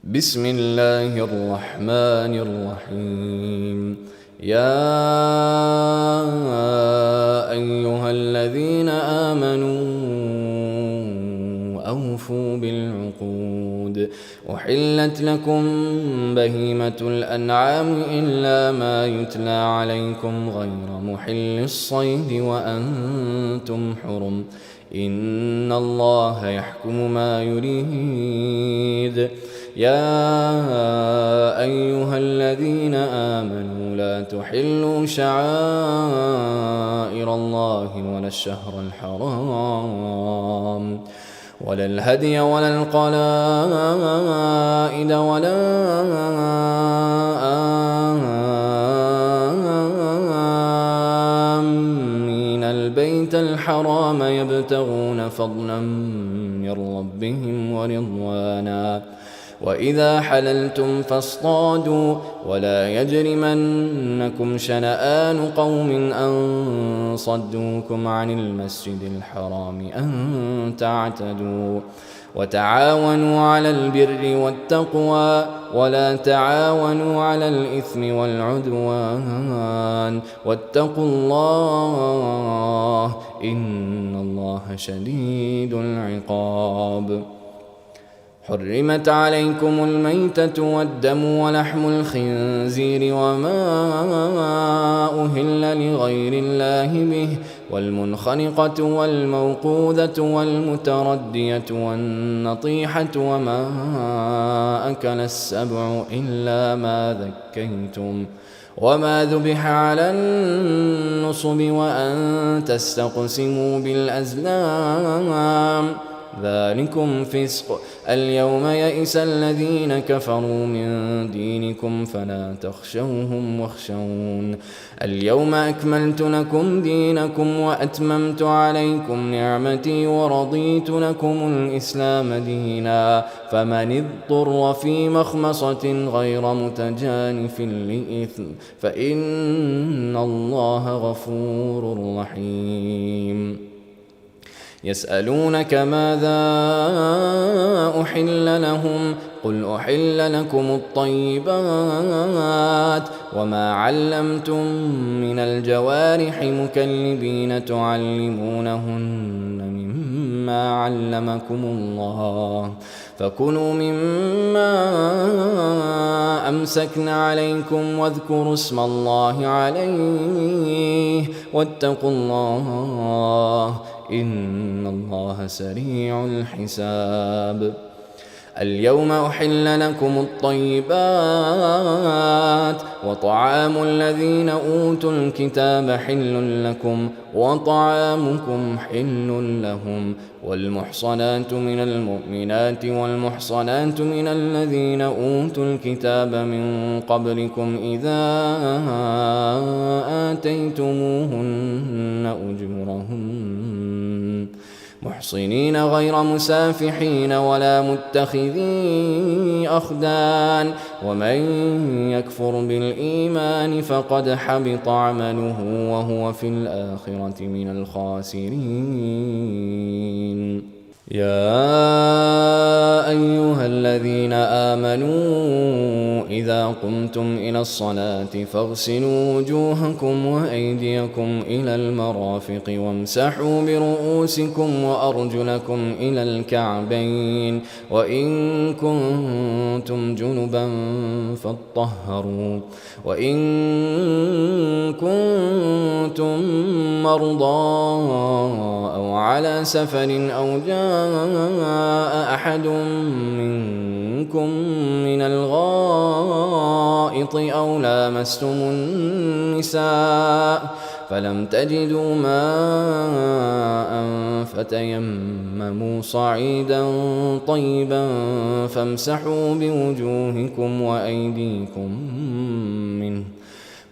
بسم الله الرحمن الرحيم. يا أيها الذين آمنوا أوفوا بالعقود. أحلت لكم بهيمة الأنعام إلا ما يتلى عليكم غير محل الصيد وأنتم حرم. إن الله يحكم ما يريد. يا أيها الذين آمنوا لا تحلوا شعائر الله ولا الشهر الحرام ولا الهدي ولا القلائد ولا آمين البيت الحرام يبتغون فضلا من ربهم ورضوانا. وإذا حللتم فاصطادوا ولا يجرمنكم شنآن قوم أن صدوكم عن المسجد الحرام أن تعتدوا. وتعاونوا على البر والتقوى ولا تعاونوا على الإثم والعدوان واتقوا الله إن الله شديد العقاب. حرمت عليكم الميتة والدم ولحم الخنزير وما أهل لغير الله به والمنخنقة والموقوذة والمتردية والنطيحة وما أكل السبع إلا ما ذكيتم وما ذبح على النصب وأن تستقسموا بالأزلام ذلكم فسق. اليوم يئس الذين كفروا من دينكم فلا تخشوهم واخشون. اليوم أكملت لكم دينكم وأتممت عليكم نعمتي ورضيت لكم الإسلام دينا. فمن اضطر في مخمصة غير متجانف لإثم فإن الله غفور رحيم. يسألونك ماذا أحل لهم قل أحل لكم الطيبات وما علمتم من الجوارح مكلبين تعلمونهن مما علمكم الله فكلوا مما أمسكن عليكم واذكروا اسم الله عليه واتقوا الله إن الله سريع الحساب. اليوم أحل لكم الطيبات وطعام الذين أوتوا الكتاب حل لكم وطعامكم حل لهم. والمحصنات من المؤمنات والمحصنات من الذين أوتوا الكتاب من قبلكم إذا آتيتموهن أجورهن محصنين غير مسافحين ولا متخذي أخدان. ومن يكفر بالإيمان فقد حبط عمله وهو في الآخرة من الخاسرين. يا أيها الذين آمنوا إذا قمتم إلى الصلاة فاغسلوا وجوهكم وأيديكم إلى المرافق وامسحوا برؤوسكم وأرجلكم إلى الكعبين وإن كنتم جنبا فاطهروا وإن كنتم مرضى أو على سفر أو جاء أحد منكم من الغائط أو لامستم النساء فلم تجدوا ماء فتيمموا صعيدا طيبا فامسحوا بوجوهكم وأيديكم منه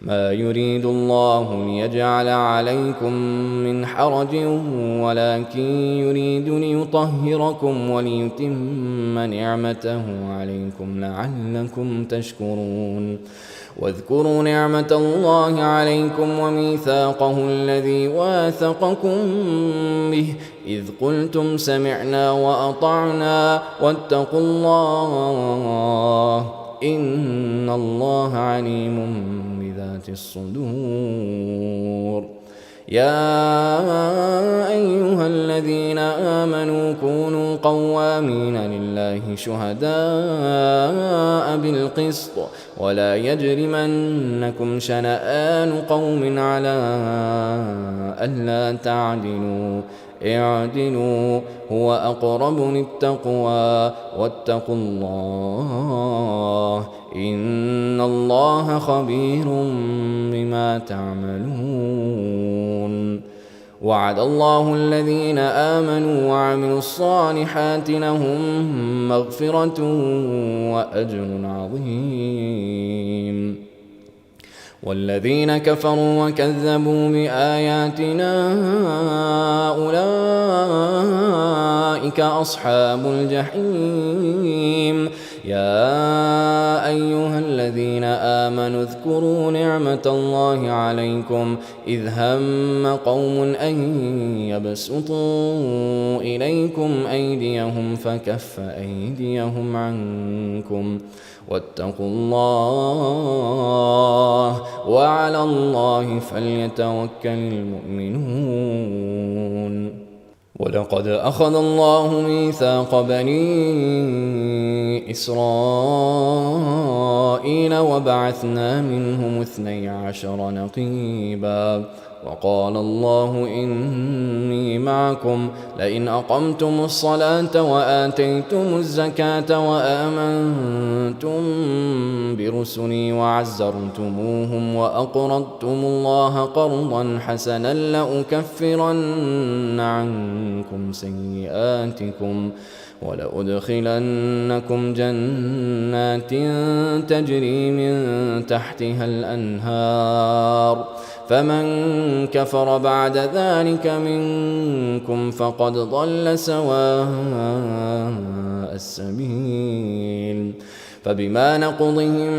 ما يريد الله ليجعل عليكم من حرج ولكن يريد ليطهركم وليتم نعمته عليكم لعلكم تشكرون. واذكروا نعمة الله عليكم وميثاقه الذي واثقكم به إذ قلتم سمعنا وأطعنا واتقوا الله إن الله عليم بذات الصدور. يا أيها الذين آمنوا كونوا قوامين لله شهداء بالقسط ولا يجرمنكم شنآن قوم على ألا تعدلوا اعدلوا هو أقرب للتقوى واتقوا الله إن الله خبير بما تعملون. وعد الله الذين آمنوا وعملوا الصالحات لهم مغفرة وأجر عظيم. والذين كفروا وكذبوا بآياتنا أولئك أصحاب الجحيم. يا أيها الذين آمنوا اذكروا نعمة الله عليكم إذ هم قوم أن يبسطوا إليكم أيديهم فكف أيديهم عنكم واتقوا الله وعلى الله فليتوكل المؤمنون. ولقد أخذ الله ميثاق بني إسرائيل وبعثنا منهم 12 نقيبا وقال الله إني معكم لئن أقمتم الصلاة وآتيتم الزكاة وآمنتم برسلي وعزرتموهم وأقرضتم الله قرضا حسنا لأكفرن عنكم سيئاتكم ولأدخلنكم جنات تجري من تحتها الأنهار فمن كفر بعد ذلك منكم فقد ضل سواء السبيل. فبما نقضهم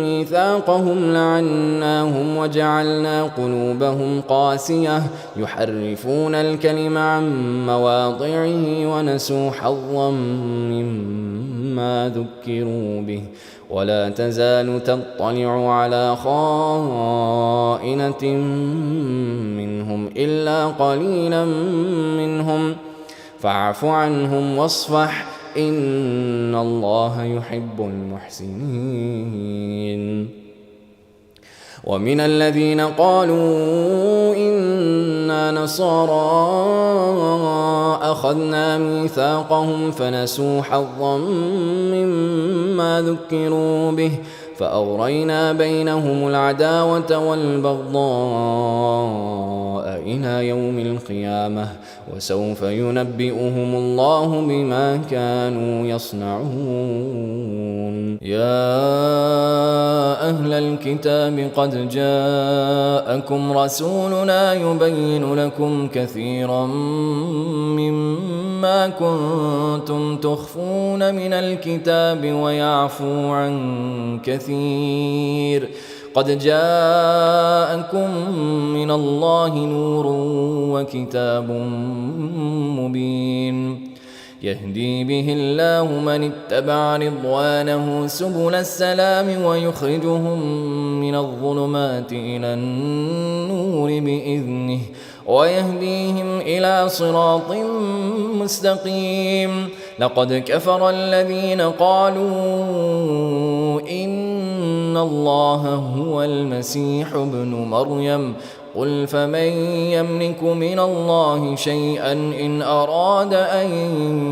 ميثاقهم لعناهم وجعلنا قلوبهم قاسية يحرفون الكلم عن مواضعه ونسوا حظا مما ذكروا به ولا تزال تطلع على خائنة منهم إلا قليلا منهم فاعف عنهم واصفح إن الله يحب المحسنين. ومن الذين قالوا إنا نصارى أخذنا ميثاقهم فنسوا حظا مما ذكروا به فأغرينا بينهم العداوة والبغضاء إلى يوم القيامة وسوف ينبئهم الله بما كانوا يصنعون. يا أهل الكتاب قد جاءكم رسولنا يبين لكم كثيرا مما كنتم تخفون من الكتاب ويعفو عن كثير قد جاءكم من الله نور وكتاب مبين يهدي به الله من اتبع رضوانه سبل السلام ويخرجهم من الظلمات إلى النور بإذنه ويهديهم إلى صراط مستقيم. لقد كفر الذين قالوا إن الله هو المسيح ابن مريم قل فمن يملك من الله شيئا إن أراد أن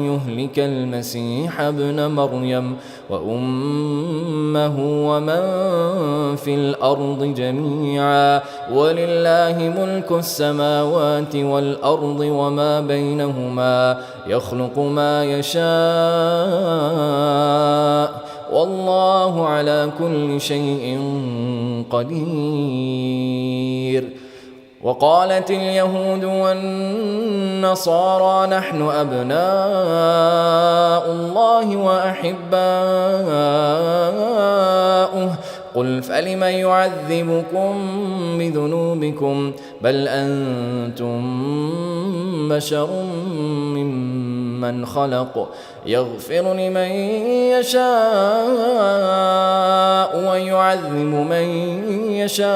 يهلك المسيح ابن مريم وأمه ومن في الأرض جميعا ولله ملك السماوات والأرض وما بينهما يخلق ما يشاء والله على كل شيء قدير. وقالت اليهود والنصارى نحن أبناء الله وأحباؤه قل فلم يعذبكم بذنوبكم بل أنتم بشر ممن ممن خلق يغفر لمن يشاء ويعذب من يشاء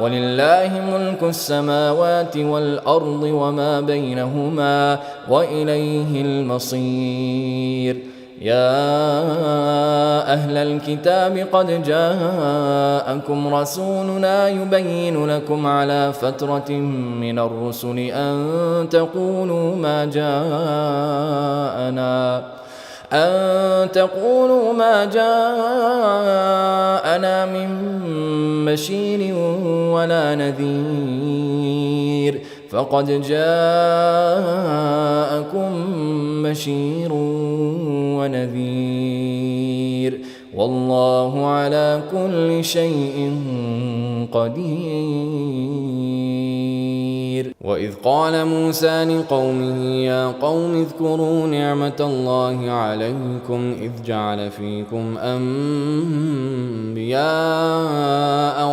ولله ملك السماوات والأرض وما بينهما وإليه المصير. يا أهل الكتاب قد جاءكم رسولنا يبين لكم على فترة من الرسل أن تقولوا ما جاءنا من بشير ولا نذير فقد جاءكم بشير ونذير والله على كل شيء قدير. وإذ قال موسى لقومه يا قوم اذكروا نعمة الله عليكم إذ جعل فيكم أنبياء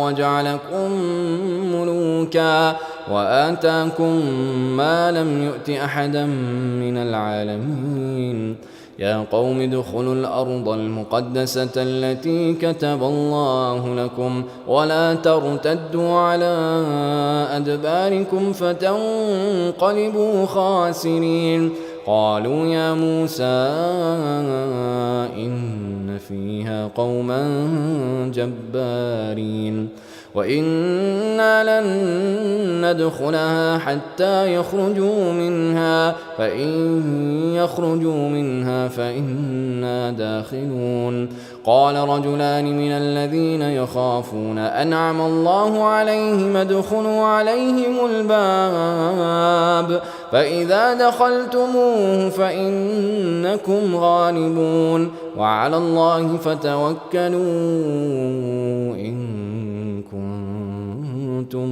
وجعلكم ملوكا وآتاكم ما لم يؤت أحدا من العالمين. يا قوم ادخلوا الأرض المقدسة التي كتب الله لكم ولا ترتدوا على أدباركم فتنقلبوا خاسرين. قالوا يا موسى إن فيها قوما جبارين وإنا لن ندخلها حتى يخرجوا منها فإن يخرجوا منها فإنا داخلون. قال رجلان من الذين يخافون أنعم الله عليهم ادخلوا عليهم الباب فإذا دخلتموه فإنكم غالبون وعلى الله فتوكلوا إن كنتم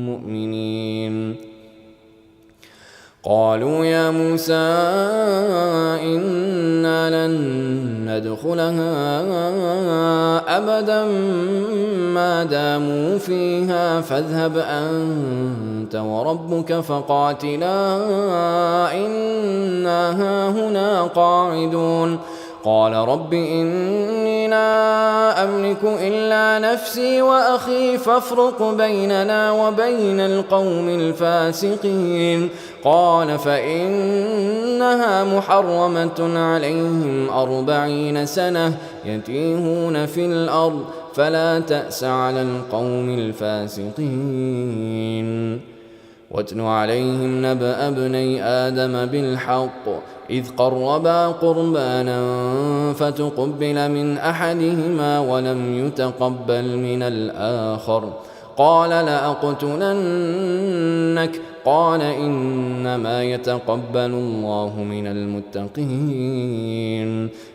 مؤمنين. قالوا يا موسى إنا لن ندخلها أبدا ما داموا فيها فاذهب أنت وربك فقاتلا إنا هاهنا قاعدون. قال رب إني لا أملك إلا نفسي وأخي فافرق بيننا وبين القوم الفاسقين. قال فإنها محرمة عليهم 40 سنة يتيهون في الأرض فلا تأس على القوم الفاسقين. واتل عليهم نبأ ابني آدم بالحق إذ قربا قربانا فتقبل من أحدهما ولم يتقبل من الآخر قال لأقتلنك قال إنما يتقبل الله من المتقين.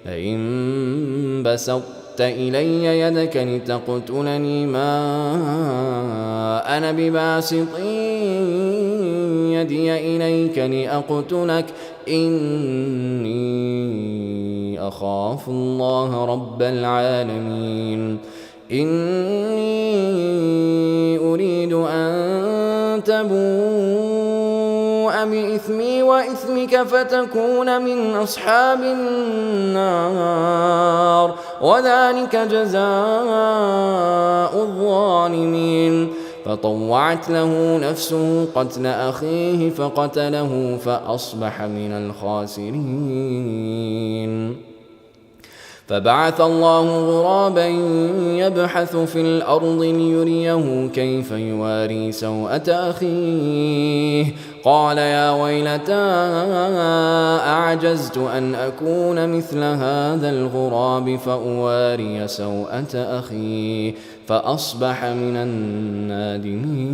لئن بسطت إلي يدك لتقتلني ما أنا بباسط يدي إليك لأقتلك إني أخاف الله رب العالمين. إني أريد أن تبوء بإثمي وإثمك فتكون من أصحاب النار وذلك جزاء الظالمين. فطوعت له نفسه قتل أخيه فقتله فأصبح من الخاسرين. فبعث الله غرابا يبحث في الأرض ليريه كيف يواري سوءة أخيه قال يا ويلتى أعجزت أن أكون مثل هذا الغراب فأواري سوءة أخي فأصبح من النادمين.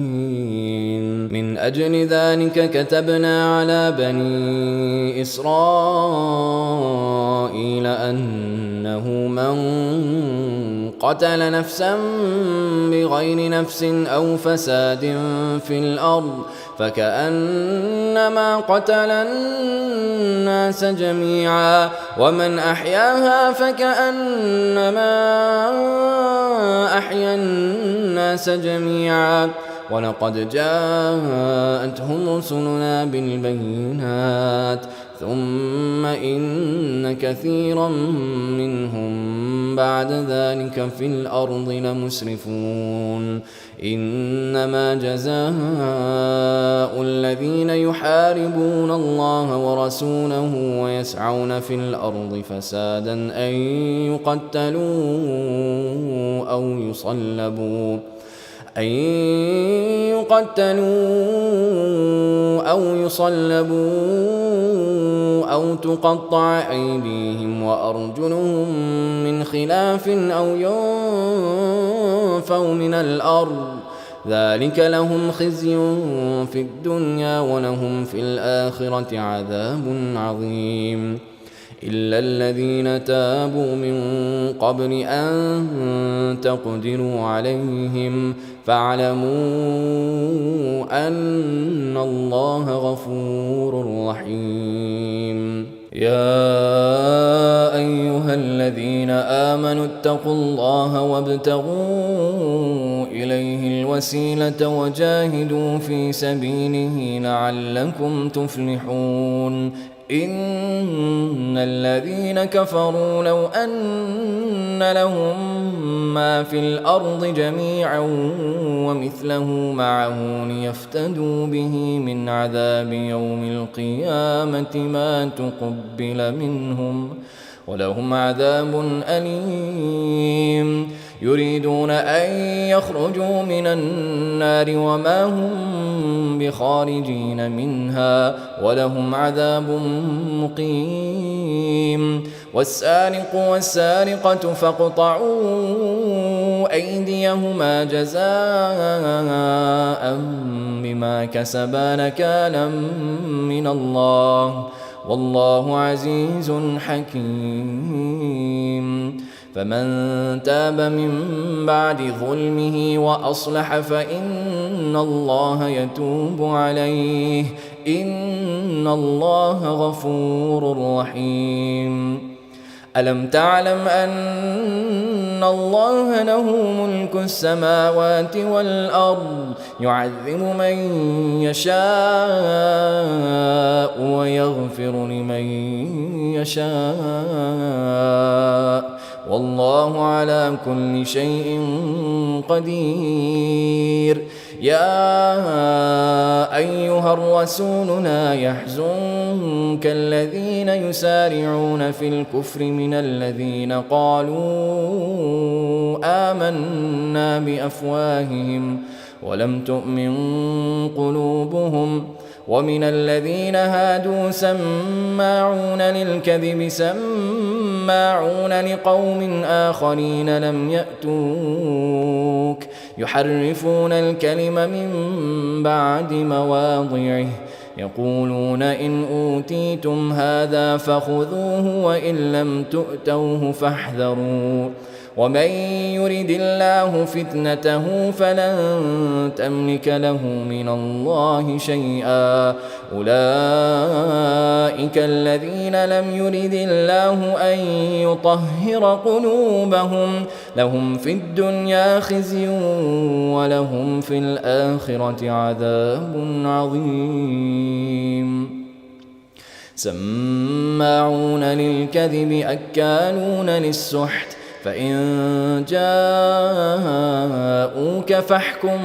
من أجل ذلك كتبنا على بني إسرائيل أنه من قتل نفسا بغير نفس أو فساد في الأرض فكأنما قتل الناس جميعا ومن أحياها فكأنما أحيا الناس جميعا ولقد جاءتهم رسلنا بالبينات ثم إن كثيرا منهم بعد ذلك في الأرض لمسرفون إنما جزاء الذين يحاربون الله ورسوله ويسعون في الأرض فسادا أن يقتلوا أو يصلبوا أو تقطع أيديهم وأرجلهم من خلاف أو ينفوا من الأرض ذلك لهم خزي في الدنيا ولهم في الآخرة عذاب عظيم إلا الذين تابوا من قبل أن تقدروا عليهم فاعلموا أن الله غفور رحيم يا أيها الذين آمنوا اتقوا الله وابتغوا إليه الوسيلة وجاهدوا في سبيله لعلكم تفلحون إن الذين كفروا لو أن لهم ما في الأرض جميعا ومثله معه ليفتدوا به من عذاب يوم القيامة ما تقبل منهم ولهم عذاب أليم يريدون أن يخرجوا من النار وما هم بخارجين منها ولهم عذاب مقيم والسارق والسارقة فاقطعوا أيديهما جزاء بما كسبا نكالا من الله والله عزيز حكيم فمن تاب من بعد ظلمه وأصلح فإن الله يتوب عليه إن الله غفور رحيم ألم تعلم أن الله له ملك السماوات والأرض يعذب من يشاء ويغفر لمن يشاء والله على كل شيء قدير يا أيها الرسول لا يحزنك الذين يسارعون في الكفر من الذين قالوا آمنا بأفواههم ولم تؤمن قلوبهم ومن الذين هادوا سماعون للكذب سماعون لقوم آخرين لم يأتوك يحرفون الكلم من بعد مواضعه يقولون إن أوتيتم هذا فخذوه وإن لم تؤتوه فاحذروا ومن يرد الله فتنته فلن تملك له من الله شيئا أولئك الذين لم يرد الله أن يطهر قلوبهم لهم في الدنيا خزي ولهم في الآخرة عذاب عظيم سماعون للكذب أكالون للسحت فإن جاءوك فاحكم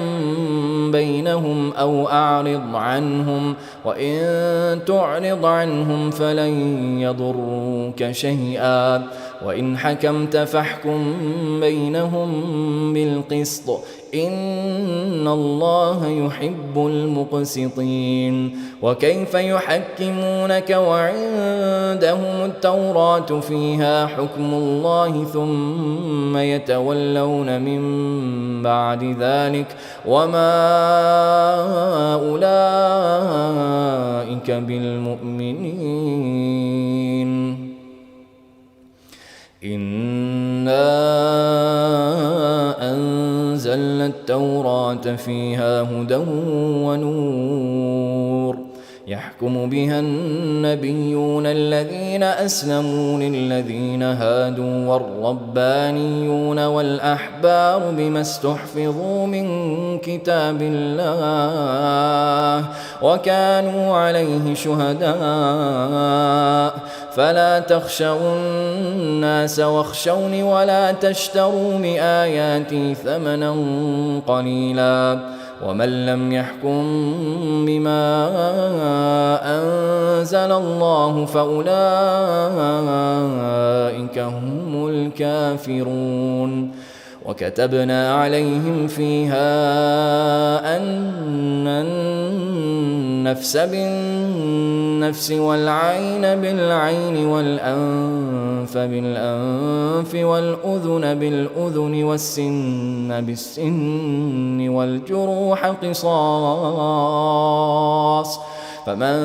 بينهم أو أعرض عنهم وإن تعرض عنهم فلن يضروك شيئا وإن حكمت فاحكم بينهم بالقسط إن الله يحب المقسطين وكيف يحكمونك وعندهم التوراة فيها حكم الله ثم يتولون من بعد ذلك وما أولئك بالمؤمنين إنا أنزلنا التوراة فيها هدى ونور يحكم بها النبيون الذين أسلموا للذين الذين هادوا والربانيون والأحبار بما استحفظوا من كتاب الله وكانوا عليه شهداء فلا تخشوا الناس واخشوني ولا تشتروا بآياتي ثمنا قليلا ومن لم يحكم بما أنزل الله فأولئك هم الكافرون. وكتبنا عليهم فيها أن النفس بالنفس والعين بالعين والأنف بالأنف والأذن بالأذن والسن بالسن والجروح قصاص فمن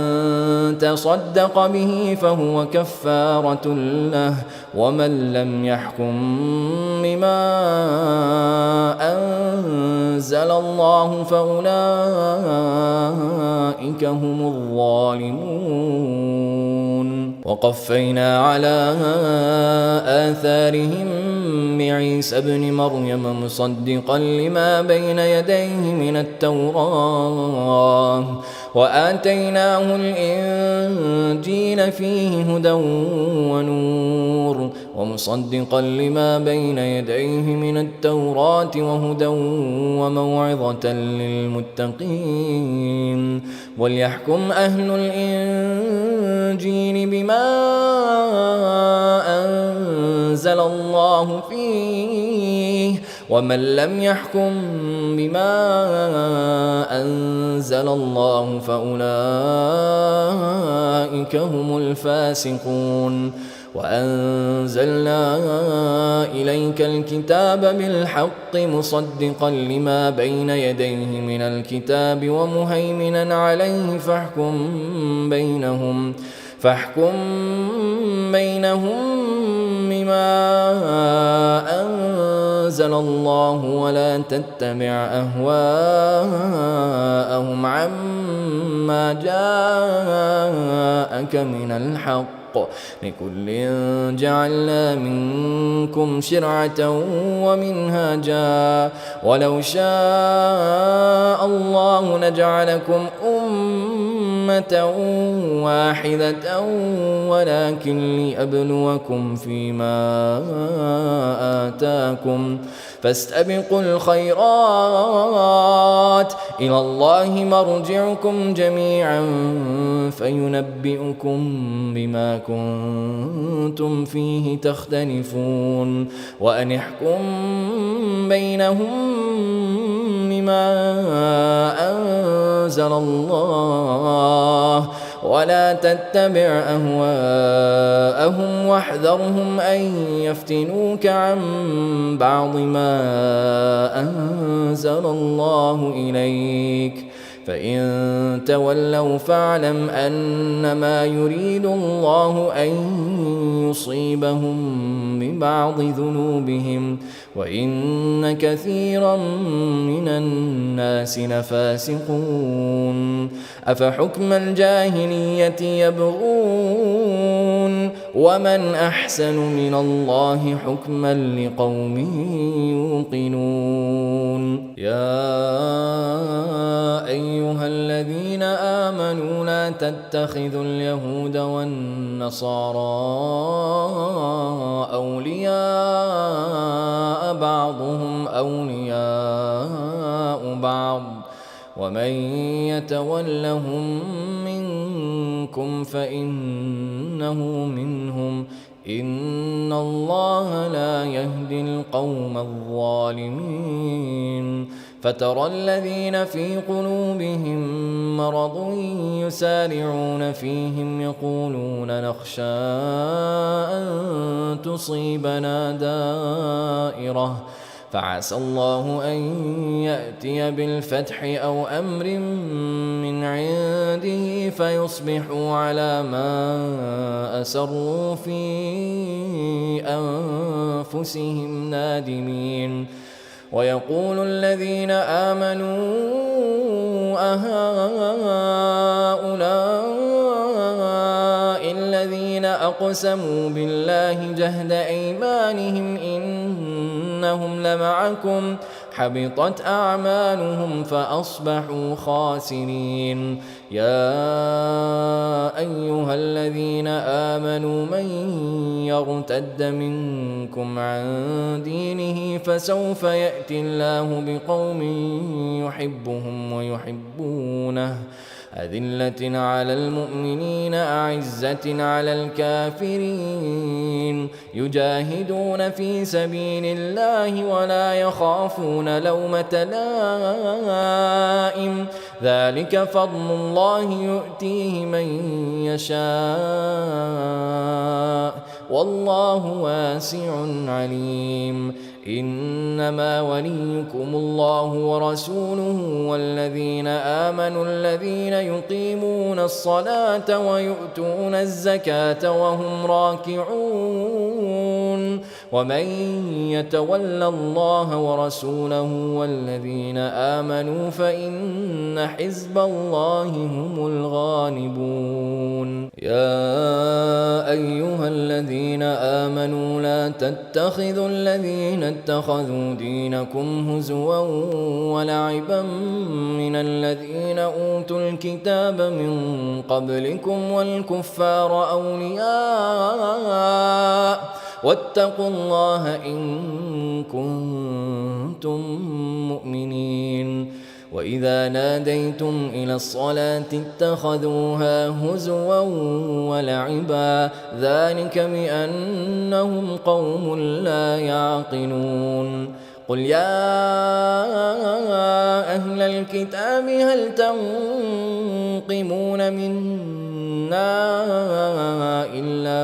تصدق به فهو كفارة له ومن لم يحكم بما أنزل الله فأولئك هم الظالمون. وقفينا على آثارهم بعيسى ابن مريم مصدقا لما بين يديه من التوراة وآتيناه الإنجيل فيه هدى ونور ومصدقا لما بين يديه من التوراة وهدى وموعظة للمتقين. وليحكم أهل الإنجيل بما أنزل الله فيه ومن لم يحكم بما أنزل الله فأولئك هم الفاسقون. وأنزلنا إليك الكتاب بالحق مصدقا لما بين يديه من الكتاب ومهيمنا عليه فاحكم بينهم بما أنزل الله ولا تتبع أهواءهم عما جاءك من الحق لكل جعلنا منكم شرعة ومنهاجا ولو شاء الله لجعلكم أمة واحدة ولكن ليبلوكم فيما آتاكم فاستبقوا الخيرات إلى الله مرجعكم جميعا فينبئكم بما كنتم فيه تختلفون. وأن احكم بينهم بما أنزل الله ولا تتبع أهواءهم واحذرهم أن يفتنوك عن بعض ما أنزل الله إليك فإن تولوا فاعلم أنما يريد الله أن يصيبهم ببعض ذنوبهم وإن كثيرا من الناس لفاسقون. أفحكم الجاهلية يبغون ومن أحسن من الله حكما لقوم يوقنون. يا أيها الذين آمنوا لا تتخذوا اليهود والنصارى أولياء بعضهم أولياء بعض ومن يتولهم منكم فإنه منهم إن الله لا يهدي القوم الظالمين. فترى الذين في قلوبهم مرض يسارعون فيهم يقولون نخشى أن تصيبنا دائرة فعسى الله أن يأتي بالفتح أو أمر من عنده فيصبحوا على ما أسروا في أنفسهم نادمين. ويقول الذين آمنوا أهؤلاء الذين الذين أقسموا بالله جهد أيمانهم إنهم لمعكم حبطت أعمالهم فأصبحوا خاسرين. يا أيها الذين آمنوا من يرتد منكم عن دينه فسوف يأتي الله بقوم يحبهم ويحبونه أذلة على المؤمنين أعزة على الكافرين يجاهدون في سبيل الله ولا يخافون لومة لائم ذلك فضل الله يؤتيه من يشاء والله واسع عليم. إنما وليكم الله ورسوله والذين آمنوا الذين يقيمون الصلاة ويؤتون الزكاة وهم راكعون ومن يتول الله ورسوله والذين آمنوا فإن حزب الله هم الغالبون. يا أيها الذين آمنوا لا تتخذوا الذين اتخذوا دينكم هزوا ولعبا من الذين أوتوا الكتاب من قبلكم والكفار أولياء واتقوا الله إن كنتم مؤمنين. وإذا ناديتم إلى الصلاة اتخذوها هزوا ولعبا ذلك بأنهم قوم لا يعقلون. قل يا أهل الكتاب هل تنقمون منا إلا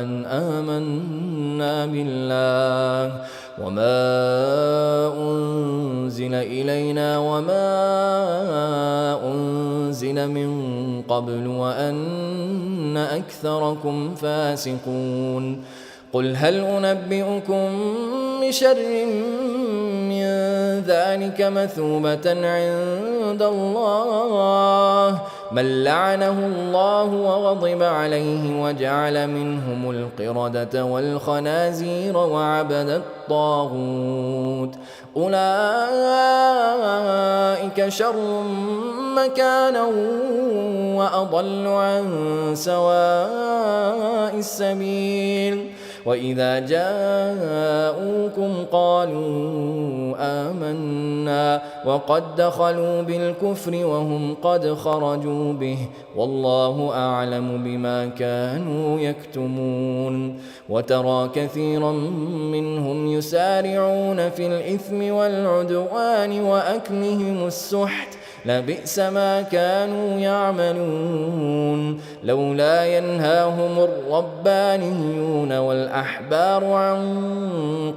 أن آمنا بالله وما أنزل إلينا وما أنزل من قبل وأن أكثركم فاسقون. قل هل أنبئكم بشر من ذلك مثوبة عند الله من لعنه الله وغضب عليه وجعل منهم القردة والخنازير وعبد الطاغوت أولئك شر مكانا وأضل عن سواء السبيل. وإذا جاءوكم قالوا آمنا وقد دخلوا بالكفر وهم قد خرجوا به والله أعلم بما كانوا يكتمون. وترى كثيرا منهم يسارعون في الإثم والعدوان وأكلهم السحت لبئس ما كانوا يعملون. لولا ينهاهم الربانيون والأحبار عن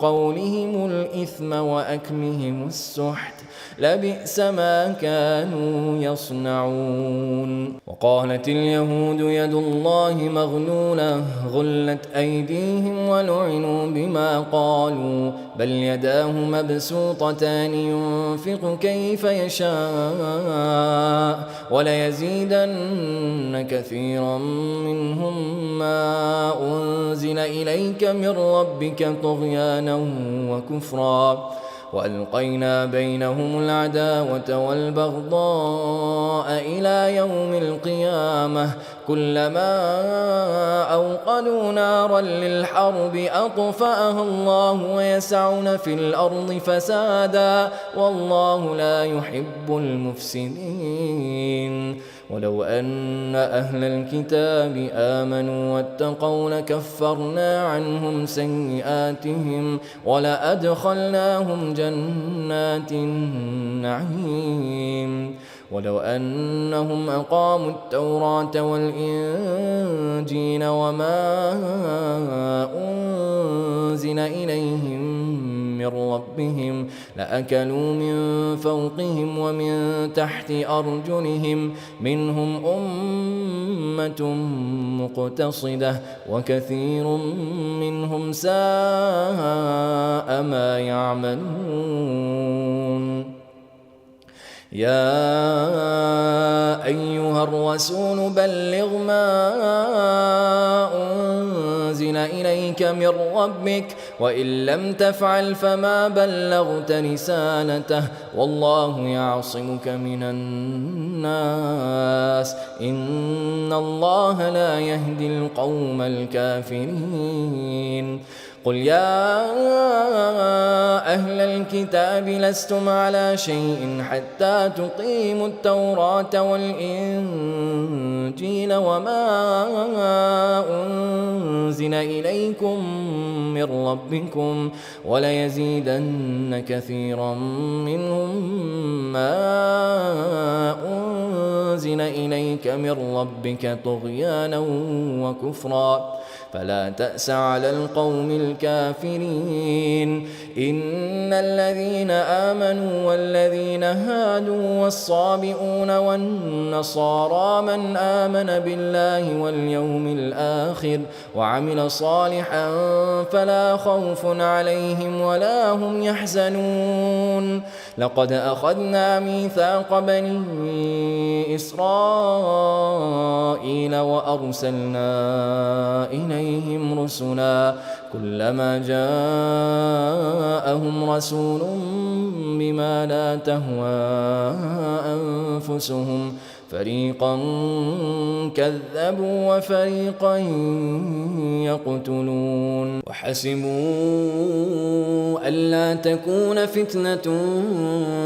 قولهم الإثم وأكلهم السحت لبئس ما كانوا يصنعون. وقالت اليهود يد الله مغلولة غلت أيديهم ولعنوا بما قالوا بل يداه مبسوطتان ينفق كيف يشاء وليزيدن كثيرا منهم ما أنزل إليك من ربك طغيانا وكفرا وألقينا بينهم العداوة والبغضاء إلى يوم القيامة كلما أوقدوا نارا للحرب أطفأها الله ويسعون في الأرض فسادا والله لا يحب المفسدين. ولو أن أهل الكتاب آمنوا واتقوا لكفرنا عنهم سيئاتهم ولأدخلناهم جنات النعيم. ولو أنهم أقاموا التوراة والإنجيل وما أنزل إليهم من ربهم لأكلوا من فوقهم ومن تحت أرجلهم منهم أمة مقتصدة وكثير منهم ساء ما يعملون. يا أيها الرسول بلغ ما أنزل إليك من ربك وإن لم تفعل فما بلغت رسالته والله يعصمك من الناس إن الله لا يهدي القوم الكافرين قل يا أهل الكتاب لستم على شيء حتى تقيموا التوراة والإنجيل وما أنزل إليكم من ربكم وليزيدن كثيرا منهم ما أنزل إليك من ربك طغيانا وكفرا فلا تأس على القوم الكافرين إن الذين آمنوا والذين هادوا والصابئون والنصارى من آمن بالله واليوم الآخر وعمل صالحا فلا خوف عليهم ولا هم يحزنون لقد أخذنا ميثاق بني إسرائيل وأرسلنا إليهم رسلا كلما جاءهم رسول بما لا تهوى أنفسهم فريقا كذبوا وفريقا يقتلون وحسبوا ألا تكون فتنة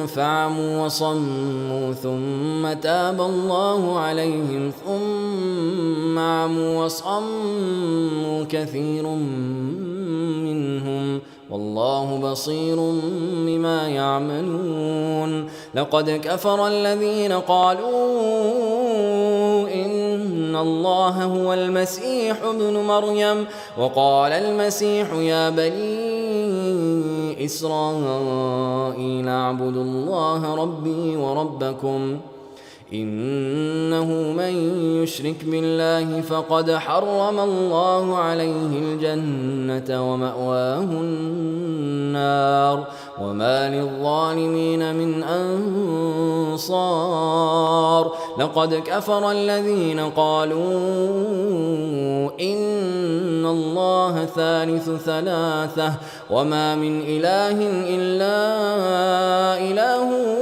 فعموا وصموا ثم تاب الله عليهم ثم عموا وصموا كثير منهم والله بصير بما يعملون لقد كفر الذين قالوا إن الله هو المسيح ابن مريم وقال المسيح يا بني إسرائيل اعبدوا الله ربي وربكم إنه من يشرك بالله فقد حرم الله عليه الجنة ومأواه النار وما للظالمين من أنصار لقد كفر الذين قالوا إن الله ثالث ثلاثة وما من إله إلا إله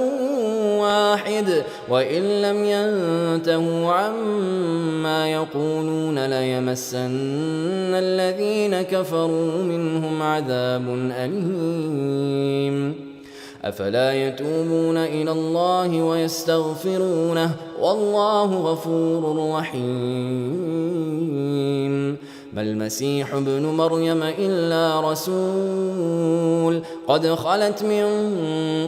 واحد وإن لم ينتهوا عما يقولون ليمسن الذين كفروا منهم عذاب أليم أفلا يتوبون إلى الله ويستغفرونه والله غفور رحيم ما المسيح ابن مريم إلا رسول قد خلت من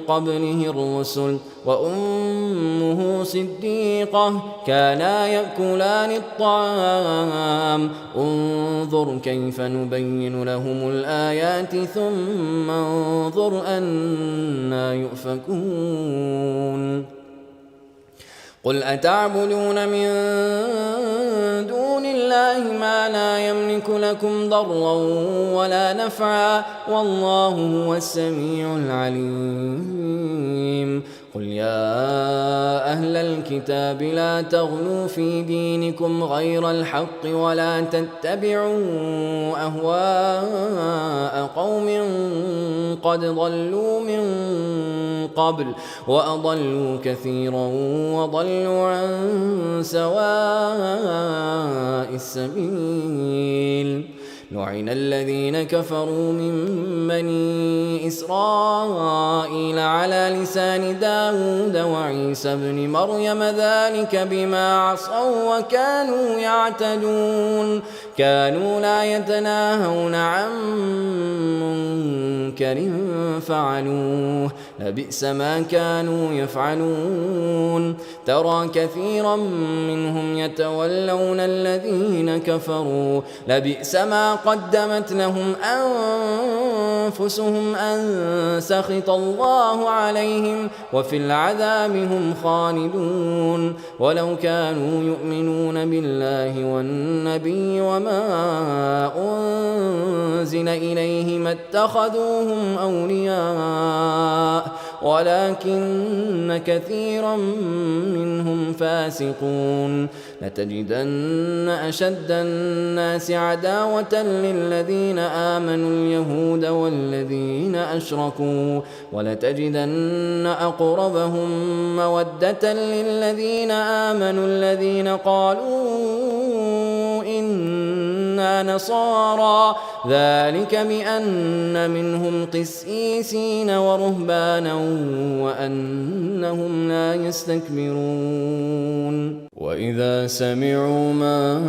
قبله الرسل وأمه صديقة كانا يأكلان الطعام انظر كيف نبين لهم الآيات ثم انظر أنا يؤفكون قل أتعبدون من دون الله ما لا يملك لكم ضرا ولا نفعا والله هو السميع العليم قل يا أهل الكتاب لا تغلوا في دينكم غير الحق ولا تتبعوا أهواء قوم قد ضلوا من قبل وأضلوا كثيرا وضلوا عن سواء السبيل لعن الذين كفروا من بني إسرائيل على لسان داود وعيسى بن مريم ذلك بما عصوا وكانوا يعتدون كانوا لا يتناهون عن منكر فعلوه لبئس ما كانوا يفعلون ترى كثيرا منهم يتولون الذين كفروا لبئس ما قدمت لهم أنفسهم أن سخط الله عليهم وفي العذاب هم خالدون ولو كانوا يؤمنون بالله والنبي وما أنزل إليه ما اتخذوهم أولياء ولكن كثيرا منهم فاسقون لتجدن أشد الناس عداوة للذين آمنوا اليهود والذين أشركوا ولتجدن أقربهم مودة للذين آمنوا الذين قالوا إنا نصارى ذلك بأن منهم قسيسين ورهبانا وأنهم لا يستكبرون وإذا سمعوا ما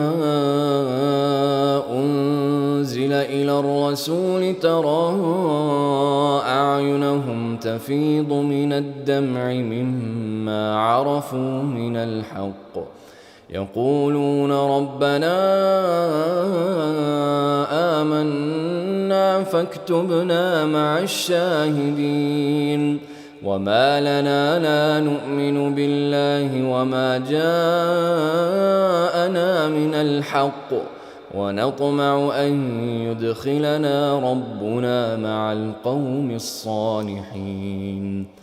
أنزل إلى الرسول ترى أعينهم تفيض من الدمع مما عرفوا من الحق يقولون ربنا آمنا فاكتبنا مع الشاهدين وما لنا لا نؤمن بالله وما جاءنا من الحق ونطمع أن يدخلنا ربنا مع القوم الصالحين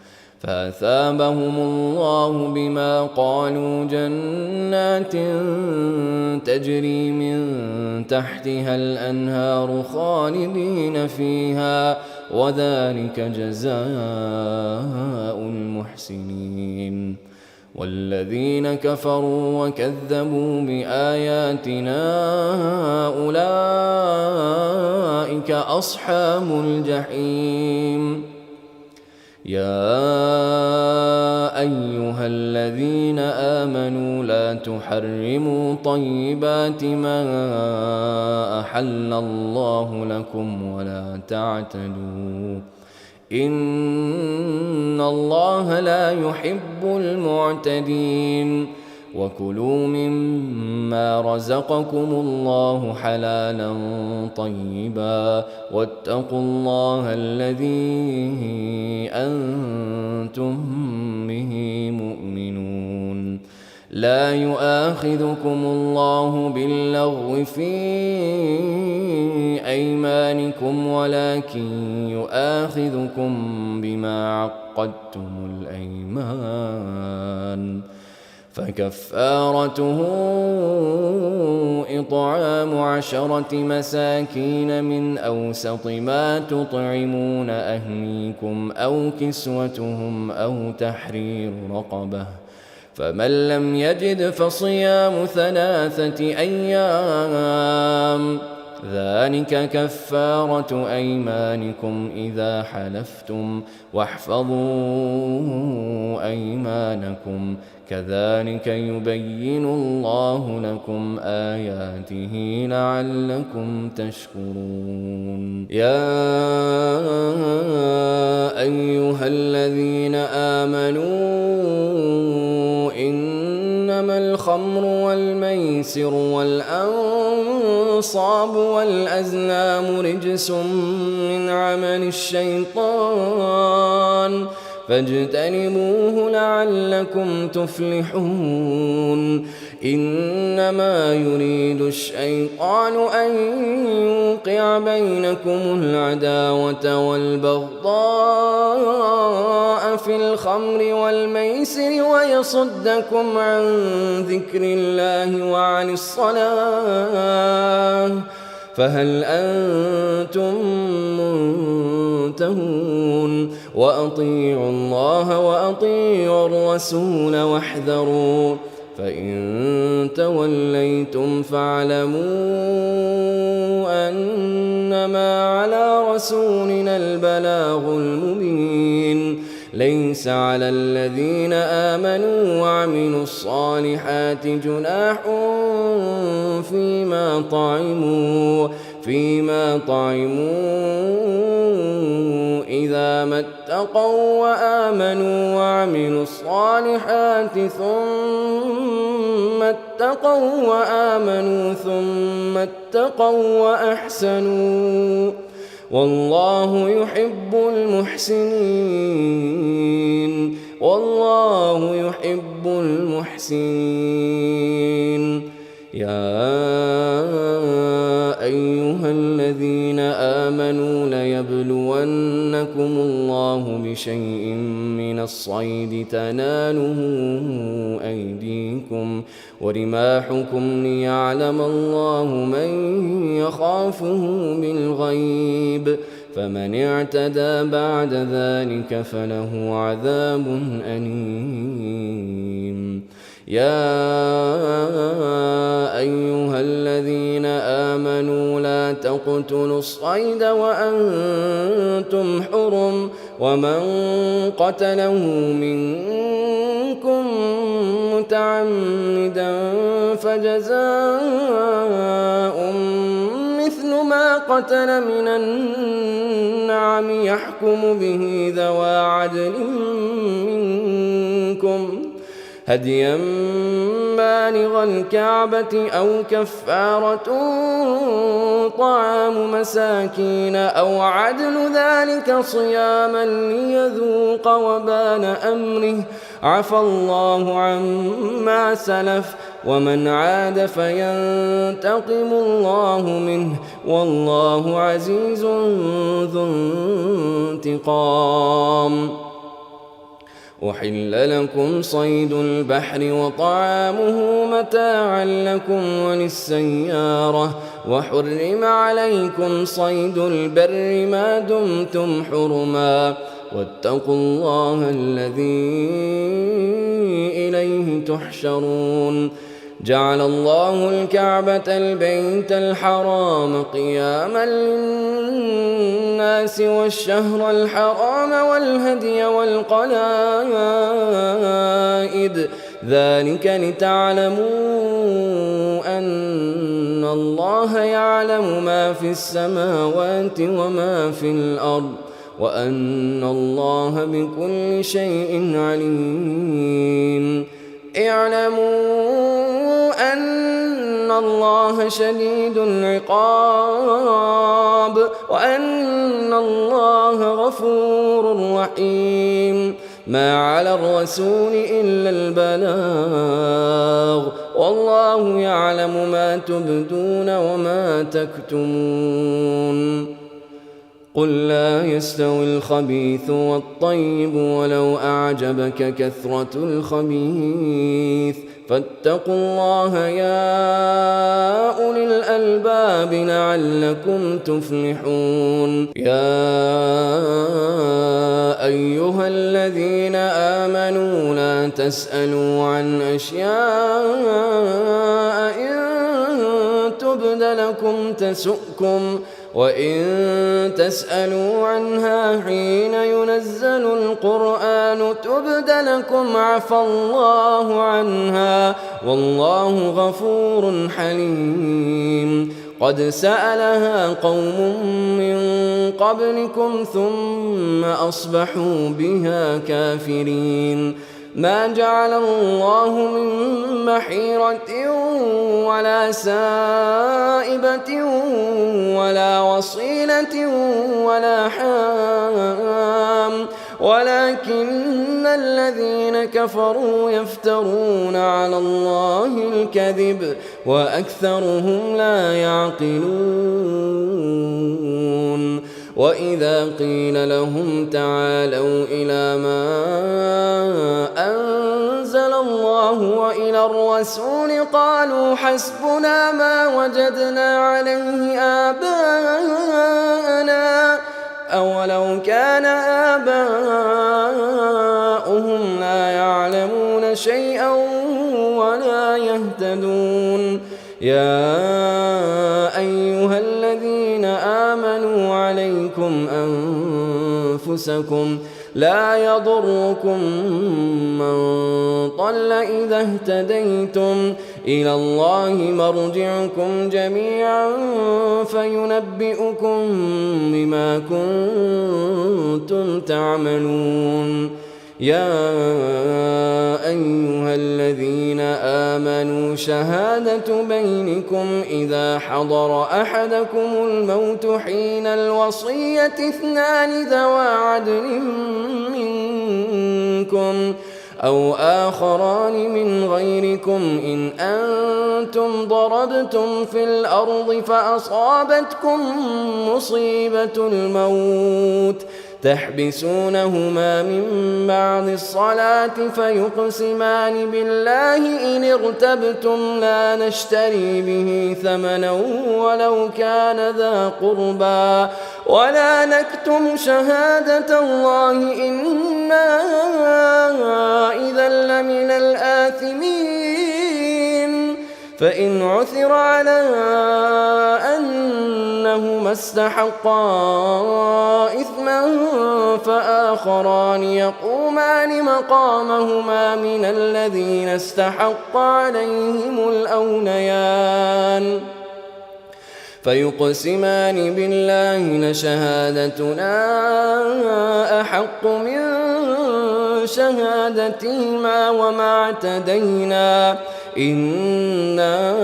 فأثابهم الله بما قالوا جنات تجري من تحتها الأنهار خالدين فيها وذلك جزاء المحسنين والذين كفروا وكذبوا بآياتنا أولئك أصحاب الجحيم يا أيها الذين آمنوا لا تحرموا طيبات ما أحل الله لكم ولا تعتدوا إن الله لا يحب المعتدين وكلوا مما رزقكم الله حلالا طيبا واتقوا الله الذي أنتم به مؤمنون لا يؤاخذكم الله باللغو في أيمانكم ولكن يؤاخذكم بما عقدتم الأيمان فكفارته إطعام 10 مساكين من أوسط ما تطعمون أهليكم أو كسوتهم أو تحرير رقبة فمن لم يجد فصيام 3 أيام ذلك كفارة أيمانكم إذا حلفتم واحفظوا أيمانكم كذلك يبين الله لكم آياته لعلكم تشكرون يا أيها الذين آمنوا إنما الخمر والميسر والأنصاب والأزلام رجس من عمل الشيطان فاجتنبوه لعلكم تفلحون إنما يريد الشيطان أن يوقع بينكم العداوة والبغضاء في الخمر والميسر ويصدكم عن ذكر الله وعن الصلاة فهل أنتم منتهون وأطيعوا الله وأطيعوا الرسول واحذروا فإن توليتم فاعلموا أنما على رسولنا البلاغ المبين ليس على الذين آمنوا وعملوا الصالحات جناح فيما طعموا إذا ما اتقوا وآمنوا وعملوا الصالحات ثم اتقوا وآمنوا ثم اتقوا وأحسنوا والله يحب المحسنين والله يحب المحسنين يا أيها الذين الذين آمنوا ليبلونكم الله بشيء من الصيد تناله أيديكم ورماحكم ليعلم الله من يخافه بالغيب فمن اعتدى بعد ذلك فله عذاب أليم. يا أيها الذين آمنوا لا تقتلوا الصيد وأنتم حرم ومن قتله منكم متعمدا فجزاء مثل ما قتل من النعم يحكم به ذوى عدل منكم هديا بالغ الكعبة أو كفارة طعام مساكين أو عدل ذلك صياما ليذوق وبال أمره عفى الله عما سلف ومن عاد فينتقم الله منه والله عزيز ذو انتقام. أحل لكم صيد البحر وطعامه متاعا لكم وللسيارة وحرم عليكم صيد البر ما دمتم حرما واتقوا الله الذي إليه تحشرون. جعل الله الكعبة البيت الحرام قياما للناس والشهر الحرام والهدي والقلائد ذلك لتعلموا أن الله يعلم ما في السماوات وما في الأرض وأن الله بكل شيء عليم. اعلموا أن الله شديد العقاب وأن الله غفور رحيم. ما على الرسول إلا البلاغ والله يعلم ما تبدون وما تكتمون. قل لا يستوي الخبيث والطيب ولو أعجبك كثرة الخبيث فاتقوا الله يا أولي الألباب لعلكم تفلحون. يا أيها الذين آمنوا لا تسألوا عن أشياء إن تبد لكم تسؤكم وإن تسألوا عنها حين ينزل القرآن تبد لكم عفى الله عنها والله غفور حليم. قد سألها قوم من قبلكم ثم أصبحوا بها كافرين. ما جعل الله من محيرة ولا سائبة ولا وصيلة ولا حام ولكن الذين كفروا يفترون على الله الكذب وأكثرهم لا يعقلون. وإذا قيل لهم تعالوا إلى ما أنزل الله وإلى الرسول قالوا حسبنا ما وجدنا عليه آباءنا أولو كان آباؤهم لا يعلمون شيئا ولا يهتدون. يا أيها الذين آمنوا عليكم أنفسكم لا يضركم من ضل إذا اهتديتم إلى الله مرجعكم جميعا فينبئكم بما كنتم تعملون. يا أيها الذين آمنوا شهادة بينكم إذا حضر أحدكم الموت حين الوصية اثنان ذوى عدل منكم أو آخران من غيركم إن أنتم ضربتم في الأرض فأصابتكم مصيبة الموت تحبسونهما من بعد الصلاة فيقسمان بالله إن ارتبتم لا نشتري به ثمنا ولو كان ذا قربى ولا نكتم شهادة الله إنا إذا لمن الآثمين فإن عثر على أنهما استحقا إثما فآخران يقومان مقامهما من الذين استحق عليهم الأوليان فيقسمان بالله لشهادتنا أحق من شهادتهما وما اعتدينا إنا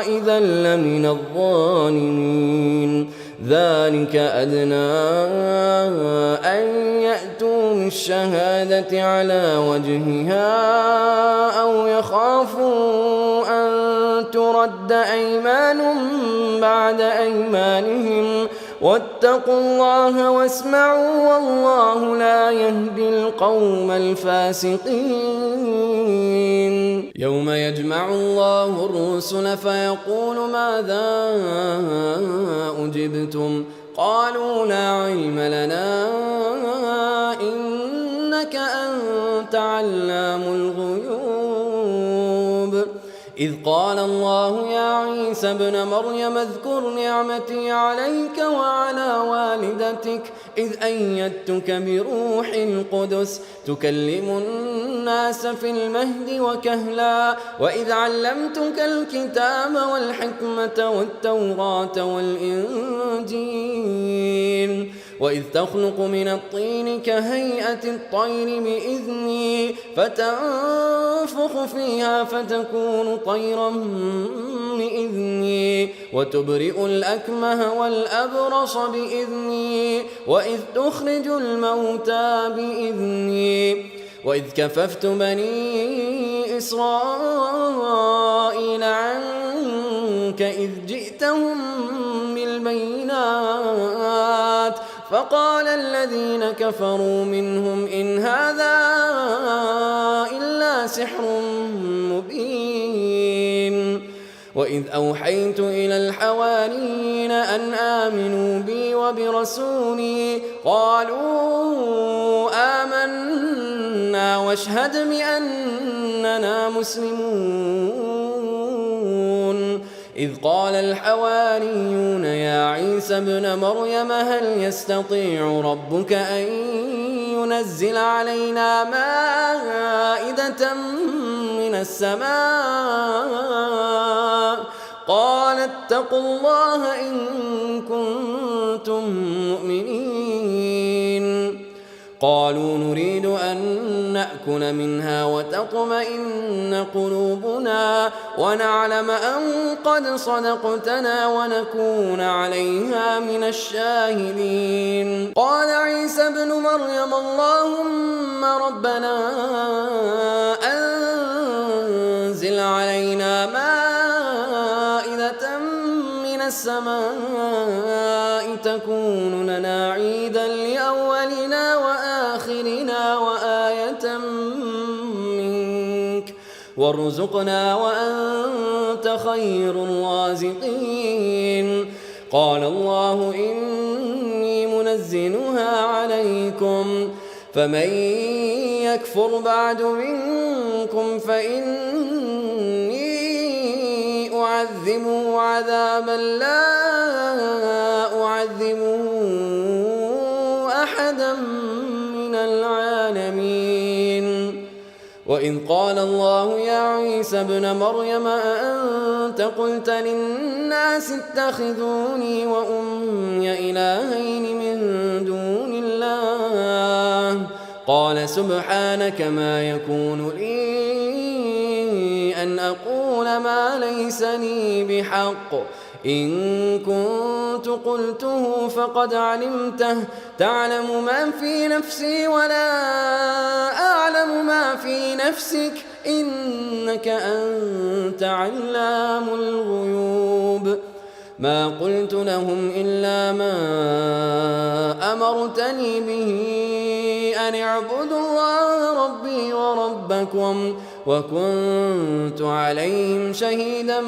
إذا لمن الظالمين ذلك أدنى أن يأتوا بالشهادة على وجهها أو يخافوا أن ترد أيمان بعد أيمانهم واتقوا الله واسمعوا والله لا يهدي القوم الفاسقين يوم يجمع الله الرسل فيقول ماذا أجبتم قالوا لا علم لنا إنك أنت علام الغيوب إذ قال الله يا عيسى ابن مريم اذكر نعمتي عليك وعلى والدتك إذ أيدتك بروح القدس تكلم الناس في المهد وكهلا وإذ علمتك الكتاب والحكمة والتوراة والإنجيل وإذ تخلق من الطين كهيئة الطير بإذني فتنفخ فيها فتكون طيرا بإذني وتبرئ الأكمه والأبرص بإذني وإذ تخرج الموتى بإذني وإذ كففت بني إسرائيل عنك إذ جئتهم بالبينات فقال الذين كفروا منهم إن هذا إلا سحر مبين وإذ أوحيت إلى الحواريين أن آمنوا بي وبرسولي قالوا آمنا واشهد بأننا مسلمون إذ قال الحواريون يا عيسى ابن مريم هل يستطيع ربك أن ينزل علينا مائدة من السماء قال اتقوا الله إن كنتم مؤمنين قالوا نريد أن نأكل منها وتطمئن قلوبنا ونعلم أن قد صدقتنا ونكون عليها من الشاهدين قال عيسى ابن مريم اللهم ربنا أنزل علينا مائدة من السماء تكون لنا عيدا لأولنا وآخرنا وآية منك وارزقنا وأنت خير الرازقين قال الله إني منزلها عليكم فمن يكفر بعد منكم فإني أعذبه عذابا لا أعذبه أحدا من العالمين وإذ قال الله يا عيسى ابن مريم أأنت قلت للناس اتخذوني وأمي إلهين من دون الله قال سبحانك ما يكون لي أن أقول ما ليس لي بحق إن كنت قلته فقد علمته تعلم ما في نفسي ولا أعلم ما في نفسك إنك أنت علام الغيوب ما قلت لهم إلا ما أمرتني به أن اعبدوا الله ربي وربكم وكنت عليهم شهيدا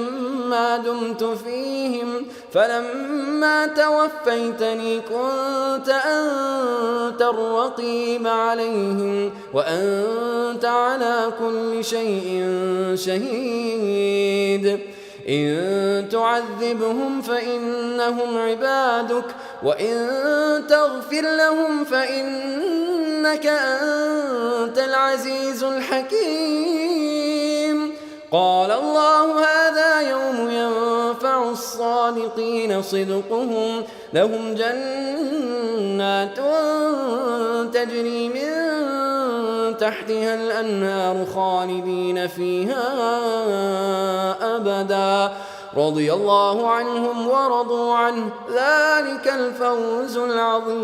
ما دمت فيهم فلما توفيتني كنت أنت الرقيب عليهم وأنت على كل شيء شهيد إن تعذبهم فإنهم عبادك وإن تغفر لهم فإنك أنت العزيز الحكيم قال الله هذا يوم ينفع الصادقين صدقهم لهم جنات تجري من تحتها الأنهار خالدين فيها أبدا رضي الله عنهم ورضوا عنه ذلك الفوز العظيم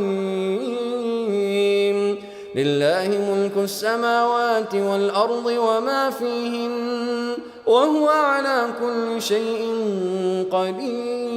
لله ملك السماوات والأرض وما فيهن وهو على كل شيء قدير